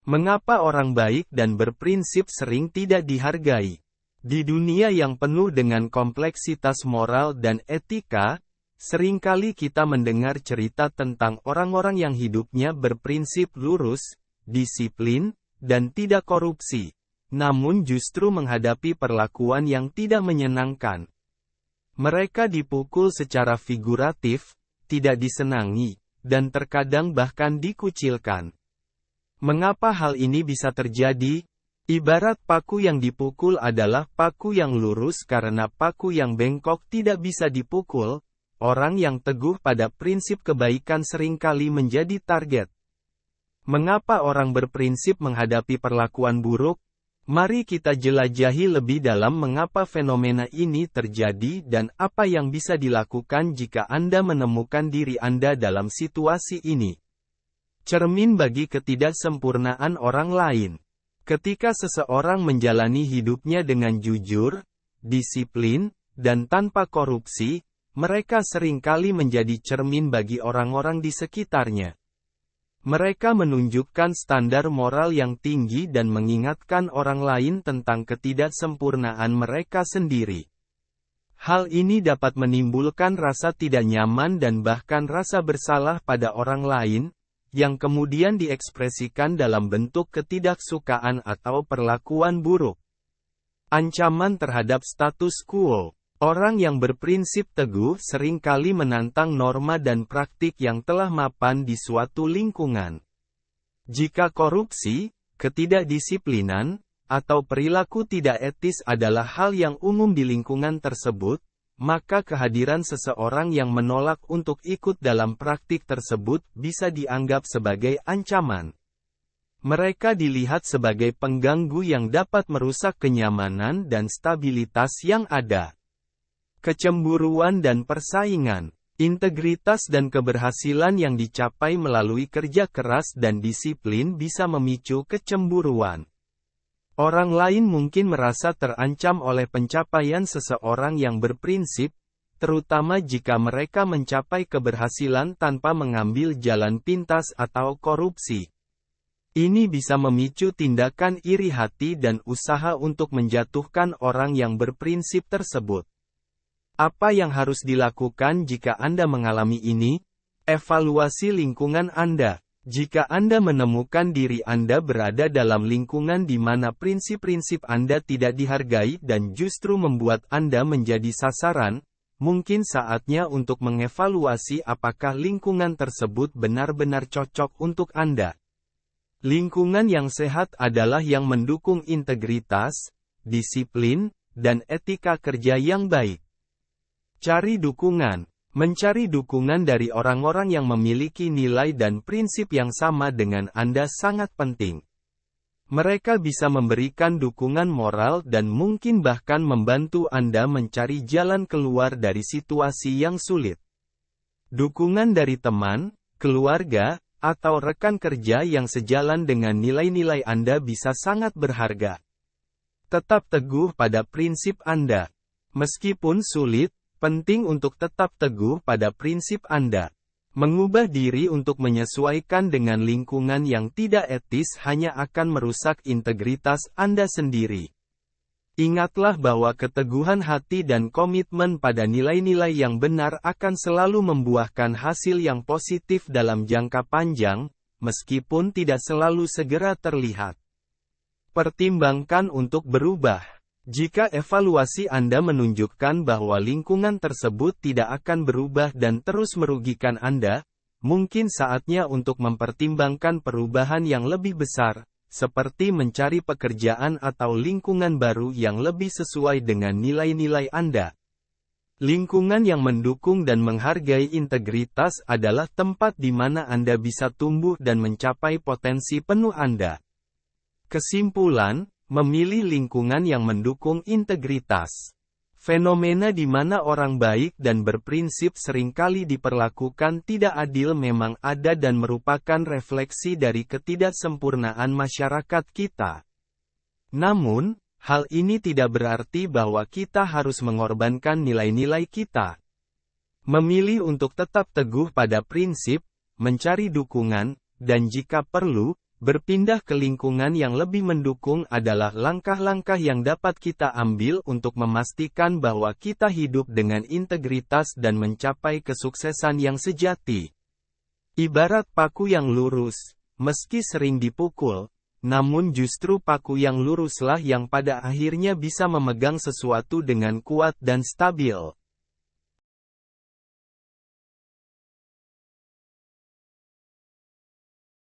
Mengapa orang baik dan berprinsip sering tidak dihargai? Di dunia yang penuh dengan kompleksitas moral dan etika, seringkali kita mendengar cerita tentang orang-orang yang hidupnya berprinsip lurus, disiplin, dan tidak korupsi, namun justru menghadapi perlakuan yang tidak menyenangkan. Mereka dipukul secara figuratif, tidak disenangi, dan terkadang bahkan dikucilkan. Mengapa hal ini bisa terjadi? Ibarat paku yang dipukul adalah paku yang lurus karena paku yang bengkok tidak bisa dipukul. Orang yang teguh pada prinsip kebaikan seringkali menjadi target. Mengapa orang berprinsip menghadapi perlakuan buruk? Mari kita jelajahi lebih dalam mengapa fenomena ini terjadi dan apa yang bisa dilakukan jika Anda menemukan diri Anda dalam situasi ini. Cermin bagi ketidaksempurnaan orang lain. Ketika seseorang menjalani hidupnya dengan jujur, disiplin, dan tanpa korupsi, mereka seringkali menjadi cermin bagi orang-orang di sekitarnya. Mereka menunjukkan standar moral yang tinggi dan mengingatkan orang lain tentang ketidaksempurnaan mereka sendiri. Hal ini dapat menimbulkan rasa tidak nyaman dan bahkan rasa bersalah pada orang lain, yang kemudian diekspresikan dalam bentuk ketidaksukaan atau perlakuan buruk. Ancaman terhadap status quo. Orang yang berprinsip teguh seringkali menantang norma dan praktik yang telah mapan di suatu lingkungan. Jika korupsi, ketidakdisiplinan, atau perilaku tidak etis adalah hal yang umum di lingkungan tersebut, maka kehadiran seseorang yang menolak untuk ikut dalam praktik tersebut bisa dianggap sebagai ancaman. Mereka dilihat sebagai pengganggu yang dapat merusak kenyamanan dan stabilitas yang ada. Kecemburuan dan persaingan, integritas dan keberhasilan yang dicapai melalui kerja keras dan disiplin bisa memicu kecemburuan. Orang lain mungkin merasa terancam oleh pencapaian seseorang yang berprinsip, terutama jika mereka mencapai keberhasilan tanpa mengambil jalan pintas atau korupsi. Ini bisa memicu tindakan iri hati dan usaha untuk menjatuhkan orang yang berprinsip tersebut. Apa yang harus dilakukan jika Anda mengalami ini? Evaluasi lingkungan Anda. Jika Anda menemukan diri Anda berada dalam lingkungan di mana prinsip-prinsip Anda tidak dihargai dan justru membuat Anda menjadi sasaran, mungkin saatnya untuk mengevaluasi apakah lingkungan tersebut benar-benar cocok untuk Anda. Lingkungan yang sehat adalah yang mendukung integritas, disiplin, dan etika kerja yang baik. Cari dukungan. Mencari dukungan dari orang-orang yang memiliki nilai dan prinsip yang sama dengan Anda sangat penting. Mereka bisa memberikan dukungan moral dan mungkin bahkan membantu Anda mencari jalan keluar dari situasi yang sulit. Dukungan dari teman, keluarga, atau rekan kerja yang sejalan dengan nilai-nilai Anda bisa sangat berharga. Tetap teguh pada prinsip Anda. Meskipun sulit, penting untuk tetap teguh pada prinsip Anda. Mengubah diri untuk menyesuaikan dengan lingkungan yang tidak etis hanya akan merusak integritas Anda sendiri. Ingatlah bahwa keteguhan hati dan komitmen pada nilai-nilai yang benar akan selalu membuahkan hasil yang positif dalam jangka panjang, meskipun tidak selalu segera terlihat. Pertimbangkan untuk berubah. Jika evaluasi Anda menunjukkan bahwa lingkungan tersebut tidak akan berubah dan terus merugikan Anda, mungkin saatnya untuk mempertimbangkan perubahan yang lebih besar, seperti mencari pekerjaan atau lingkungan baru yang lebih sesuai dengan nilai-nilai Anda. Lingkungan yang mendukung dan menghargai integritas adalah tempat di mana Anda bisa tumbuh dan mencapai potensi penuh Anda. Kesimpulan, memilih lingkungan yang mendukung integritas. Fenomena di mana orang baik dan berprinsip seringkali diperlakukan tidak adil memang ada dan merupakan refleksi dari ketidaksempurnaan masyarakat kita. Namun, hal ini tidak berarti bahwa kita harus mengorbankan nilai-nilai kita. Memilih untuk tetap teguh pada prinsip, mencari dukungan, dan jika perlu, Berpindah ke lingkungan yang lebih mendukung adalah langkah-langkah yang dapat kita ambil untuk memastikan bahwa kita hidup dengan integritas dan mencapai kesuksesan yang sejati. Ibarat paku yang lurus, meski sering dipukul, namun justru paku yang luruslah yang pada akhirnya bisa memegang sesuatu dengan kuat dan stabil.